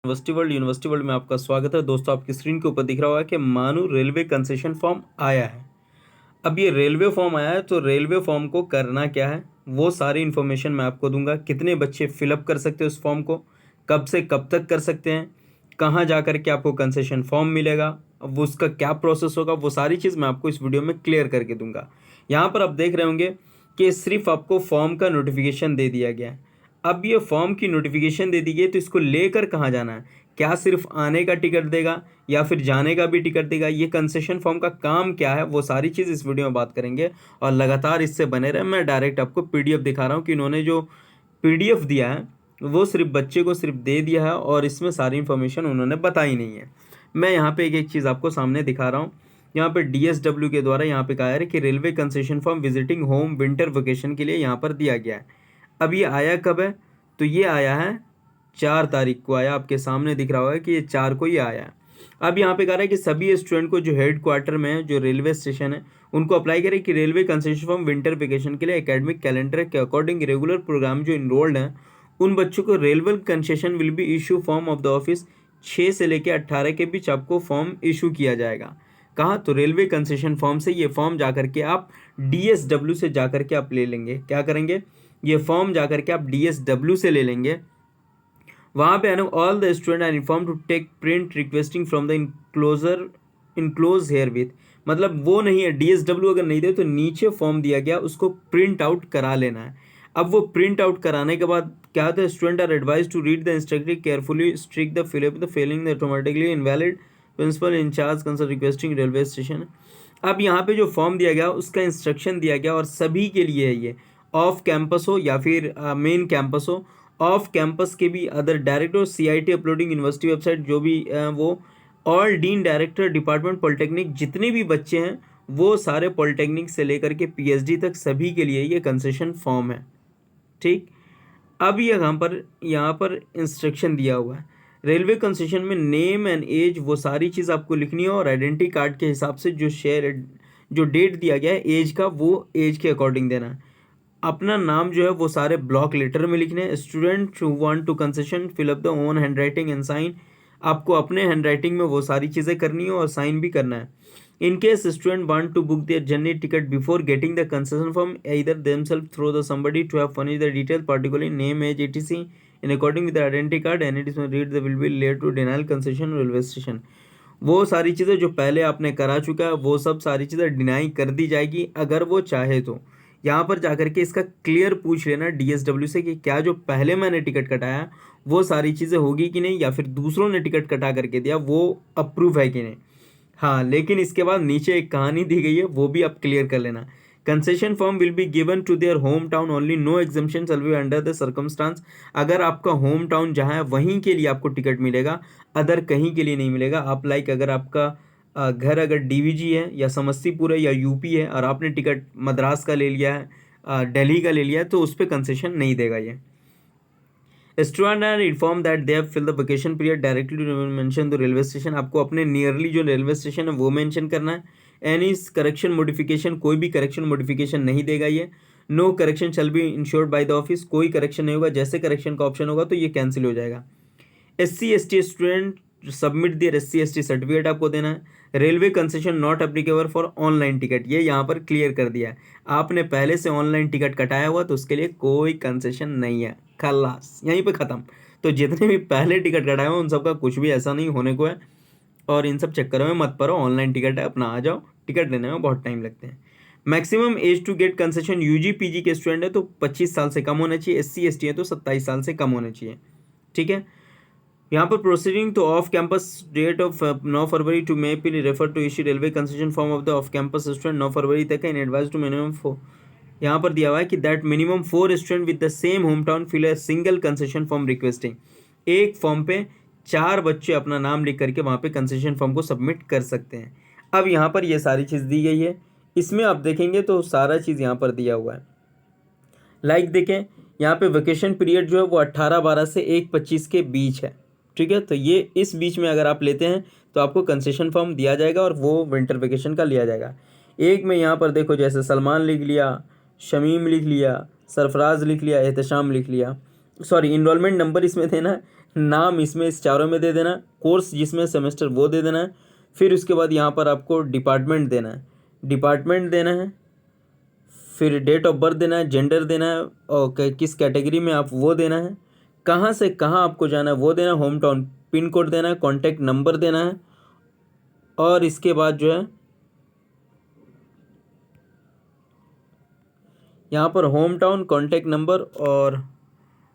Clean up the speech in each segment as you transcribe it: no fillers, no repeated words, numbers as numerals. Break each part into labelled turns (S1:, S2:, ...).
S1: University world में आपका स्वागत है। दोस्तों, आपकी स्क्रीन के ऊपर दिख रहा होगा कि मानो रेलवे कंसेशन फॉर्म आया है। अब ये रेलवे फॉर्म आया है तो रेलवे फॉर्म को करना क्या है वो सारी इन्फॉर्मेशन मैं आपको दूंगा। कितने बच्चे फिलअप कर सकते हैं उस फॉर्म को, कब से कब तक कर सकते हैं, कहाँ जा कर के आपको कंसेशन फॉर्म मिलेगा, अब उसका क्या प्रोसेस होगा, वो सारी चीज़ मैं आपको इस वीडियो में क्लियर करके दूंगा। यहाँ पर आप देख रहे होंगे कि सिर्फ आपको फॉर्म का नोटिफिकेशन दे दिया गया है। अब ये फॉर्म की नोटिफिकेशन दे दी गई तो इसको लेकर कहाँ जाना है, क्या सिर्फ आने का टिकट देगा या फिर जाने का भी टिकट देगा, ये कंसेशन फॉर्म का काम क्या है, वो सारी चीज़ इस वीडियो में बात करेंगे। और लगातार इससे बने रहे। मैं डायरेक्ट आपको पीडीएफ दिखा रहा हूँ कि इन्होंने जो पीडीएफ दिया है वो सिर्फ बच्चे को सिर्फ दे दिया है और इसमें सारी इन्फॉर्मेशन उन्होंने बताई नहीं है। मैं यहाँ पे एक एक चीज़ आपको सामने दिखा रहा हूँ। यहाँ पे डीएसडब्ल्यू के द्वारा यहाँ पे कहा है कि railway concession form visiting home winter vacation के लिए यहाँ पर दिया गया है। अब ये आया कब है, तो ये आया है 4 तारीख को आया। आपके सामने दिख रहा होगा कि ये 4 को ही आया है। अब यहाँ पे कह रहा है कि सभी स्टूडेंट को जो हेड क्वार्टर में है, जो रेलवे स्टेशन है, उनको अप्लाई करें कि railway concession form winter vacation के लिए एकेडमिक कैलेंडर के अकॉर्डिंग रेगुलर प्रोग्राम जो इनरोल्ड हैं उन बच्चों को railway concession will be issue form of the office 6 से लेकर 18 के बीच आपको फॉर्म इशू किया जाएगा। कहाँ, तो रेलवे कंसेशन फॉर्म से ये फॉर्म जा करके आप डीएसडब्ल्यू से जा करके आप ले लेंगे। क्या करेंगे, ये फॉर्म जा करके आप डीएसडब्ल्यू से ले लेंगे। वहाँ पे all the student are inform to take print requesting from the enclose herewith, मतलब वो नहीं है, डीएसडब्ल्यू अगर नहीं दे तो नीचे फॉर्म दिया गया उसको प्रिंट आउट करा लेना है। अब वो प्रिंट आउट कराने के बाद क्या होता है, student are advise to read the instructive carefully strict the fill up the failing the automatically invalid principal incharge concern requesting railway station. अब यहाँ पे जो फॉर्म दिया गया उसका इंस्ट्रक्शन दिया गया और सभी के लिए है ये, ऑफ कैंपस हो या फिर मेन कैंपस हो, ऑफ कैंपस के भी other director CIT uploading university website जो भी वो all dean director department polytechnic जितने भी बच्चे हैं वो सारे पॉलिटेक्निक से लेकर के पीएचडी तक सभी के लिए ये कंसेशन फॉर्म है। ठीक, अब ये यहाँ पर इंस्ट्रक्शन दिया हुआ है। रेलवे कंसेशन में नेम एंड एज वो सारी चीज़ आपको लिखनी है और आइडेंटिटी कार्ड के हिसाब से जो डेट दिया गया है एज का, वो एज के अकॉर्डिंग देना है। अपना नाम जो है वो सारे ब्लॉक लेटर में लिखने हैं। Student who want to concession fill up the own hand writing and sign, आपको अपने हैंड राइटिंग में वो सारी चीज़ें करनी है और साइन भी करना है। In case student want to book their journey ticket before getting the concession form either themselves through the somebody to have furnished the details particularly name age etc in according with the identity card and it is read the will be later to denial concession railway station। वो सारी चीज़ें जो पहले आपने करा चुका है वो सब सारी चीज़ें डिनाई कर दी जाएगी अगर वो चाहे तो। यहाँ पर जाकर के इसका क्लियर पूछ लेना डीएसडब्ल्यू से कि क्या जो पहले मैंने टिकट कटाया वो सारी चीज़ें होगी कि नहीं, या फिर दूसरों ने टिकट कटा करके दिया वो अप्रूव है कि नहीं। हाँ, लेकिन इसके बाद नीचे एक कहानी दी गई है वो भी आप क्लियर कर लेना। Concession form will be given to their home town only, no exemption shall be under the circumstance. अगर आपका होम टाउन जहाँ है वहीं के लिए आपको टिकट मिलेगा, अदर कहीं के लिए नहीं मिलेगा। आप अगर आपका घर अगर डीवीजी है या समस्तीपुर है या यूपी है और आपने टिकट मद्रास का ले लिया है, दिल्ली का ले लिया है, तो उस पर कंसेशन नहीं देगा ये। Student are inform that they have fill the vacation period directly mention the railway station, आपको अपने नियरली जो रेलवे स्टेशन है वो मेंशन करना है। एनी करेक्शन मॉडिफिकेशन, कोई भी करेक्शन मॉडिफिकेशन नहीं देगा ये। No correction shall be insured by the office, कोई करेक्शन नहीं होगा, जैसे करेक्शन का ऑप्शन होगा तो ये कैंसिल हो जाएगा। SC/ST स्टूडेंट सबमिट दियर SC/ST सर्टिफिकेट आपको देना है। Railway concession not applicable for online ticket, ये यहाँ पर क्लियर कर दिया है। आपने पहले से ऑनलाइन टिकट कटाया हुआ तो उसके लिए कोई कंसेशन नहीं है, खलास, यहीं पे ख़त्म। तो जितने भी पहले टिकट कटाए हुए उन सबका कुछ भी ऐसा नहीं होने को है और इन सब चक्करों में मत पड़ो। ऑनलाइन टिकट है, अपना आ जाओ, टिकट लेने में बहुत टाइम लगते हैं। Maximum age to get concession UG PG के स्टूडेंट है तो 25 साल से कम होना चाहिए, SC/ST है तो 27 साल से कम होना चाहिए। ठीक है, यहाँ पर proceeding to off campus date of 9 February to may पी refer to issue railway concession form of the off campus student 9 फरवरी तक है। इन एडवाइस टू मिनिमम 4, यहाँ पर दिया हुआ है कि that minimum 4 student with the same home town fill a single concession form requesting, एक फॉर्म पे 4 बच्चे अपना नाम लिख करके वहाँ पे कंसेशन फॉर्म को सबमिट कर सकते हैं। अब यहाँ पर ये सारी चीज़ दी गई है, इसमें आप देखेंगे तो सारा चीज़ यहाँ पर दिया हुआ है। देखें यहाँ पे वेकेशन पीरियड जो है वो 18/12 से 1/25 के बीच है। ठीक है, तो ये इस बीच में अगर आप लेते हैं तो आपको कंसेशन फॉर्म दिया जाएगा और वो विंटर वेकेशन का लिया जाएगा। एक में यहाँ पर देखो जैसे सलमान लिख लिया, शमीम लिख लिया, सरफराज लिख लिया, एहतशाम लिख लिया, सॉरी इनरोलमेंट नंबर इसमें देना है नाम इसमें इस चारों में दे देना है, कोर्स जिसमें सेमेस्टर वो दे देना है। फिर उसके बाद यहाँ पर आपको डिपार्टमेंट देना है, डिपार्टमेंट देना है, फिर डेट ऑफ बर्थ देना है, जेंडर देना है और किस कैटेगरी में आप वो देना है, कहाँ से कहाँ आपको जाना है वो देना है, होम टाउन पिन कोड देना है, कॉन्टैक्ट नंबर देना है और इसके बाद जो है यहाँ पर होम टाउन, कॉन्टैक्ट नंबर और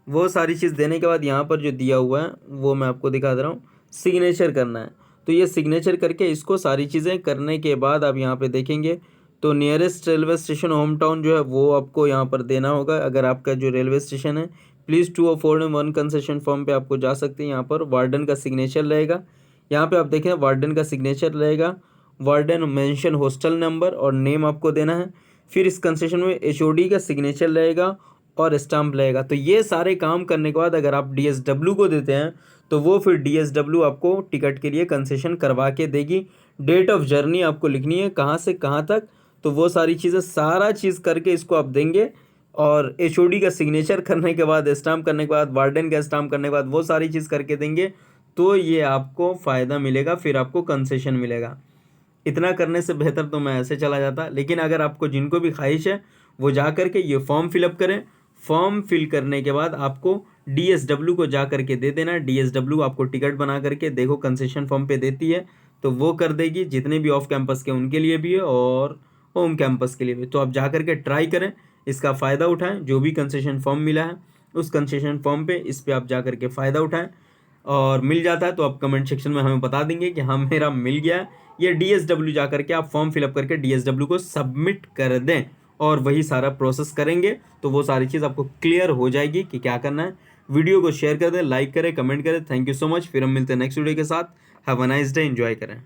S1: वो सारी चीज़ देने के बाद यहाँ पर जो दिया हुआ है वो मैं आपको दिखा दे रहा हूँ, सिग्नेचर करना है। तो ये सिग्नेचर करके इसको सारी चीज़ें करने के बाद आप यहाँ पे देखेंगे तो nearest railway station home town जो है वो आपको यहाँ पर देना होगा। अगर आपका जो रेलवे स्टेशन है प्लीज़ 2 और 4 में 1 कंसेशन फॉर्म पे आपको जा सकते हैं। यहाँ पर वार्डन का सिग्नेचर रहेगा, यहाँ पे आप देखें वार्डन का सिग्नेचर रहेगा, वार्डन मेंशन हॉस्टल नंबर और नेम आपको देना है। फिर इस कंसेशन में एचओडी का सिग्नेचर रहेगा और स्टाम्प रहेगा। तो ये सारे काम करने के बाद अगर आप डीएसडब्ल्यू को देते हैं तो वो फिर डीएसडब्ल्यू आपको टिकट के लिए कंसेशन करवा के देगी। डेट ऑफ जर्नी आपको लिखनी है, कहाँ से कहाँ तक, तो वो सारी चीज़ें सारा चीज़ करके इसको आप देंगे और एचओडी का सिग्नेचर करने के बाद, स्टाम्प करने के बाद, वार्डन का स्टाम्प करने के बाद वो सारी चीज़ करके देंगे तो ये आपको फ़ायदा मिलेगा, फिर आपको कंसेशन मिलेगा। इतना करने से बेहतर तो मैं ऐसे चला जाता, लेकिन अगर आपको जिनको भी ख्वाहिश है वो जा कर के ये फॉर्म फिलअप करें। फॉर्म फिल करने के बाद आपको डीएसडब्ल्यू को जा करके दे देना। डीएसडब्ल्यू आपको टिकट बना करके देखो कंसेशन फॉर्म पे देती है तो वो कर देगी, जितने भी ऑफ कैंपस के उनके लिए भी है और होम कैंपस के लिए भी। तो आप जा करके ट्राई करें, इसका फ़ायदा उठाएं। जो भी कंसेशन फॉर्म मिला है उस कंसेशन फॉर्म पे इस पर आप जा करके फ़ायदा उठाएं और मिल जाता है तो आप कमेंट सेक्शन में हमें बता देंगे कि हाँ मेरा मिल गया है। ये डीएसडब्ल्यू जा करके आप फॉर्म फिलअप करके डीएसडब्ल्यू को सबमिट कर दें और वही सारा प्रोसेस करेंगे तो वो सारी चीज़ आपको क्लियर हो जाएगी कि क्या करना है। वीडियो को शेयर कर दें, लाइक करें, कमेंट करें। Thank you so much. फिर हम मिलते हैं नेक्स्ट वीडियो के साथ। Have a nice day, enjoy करें।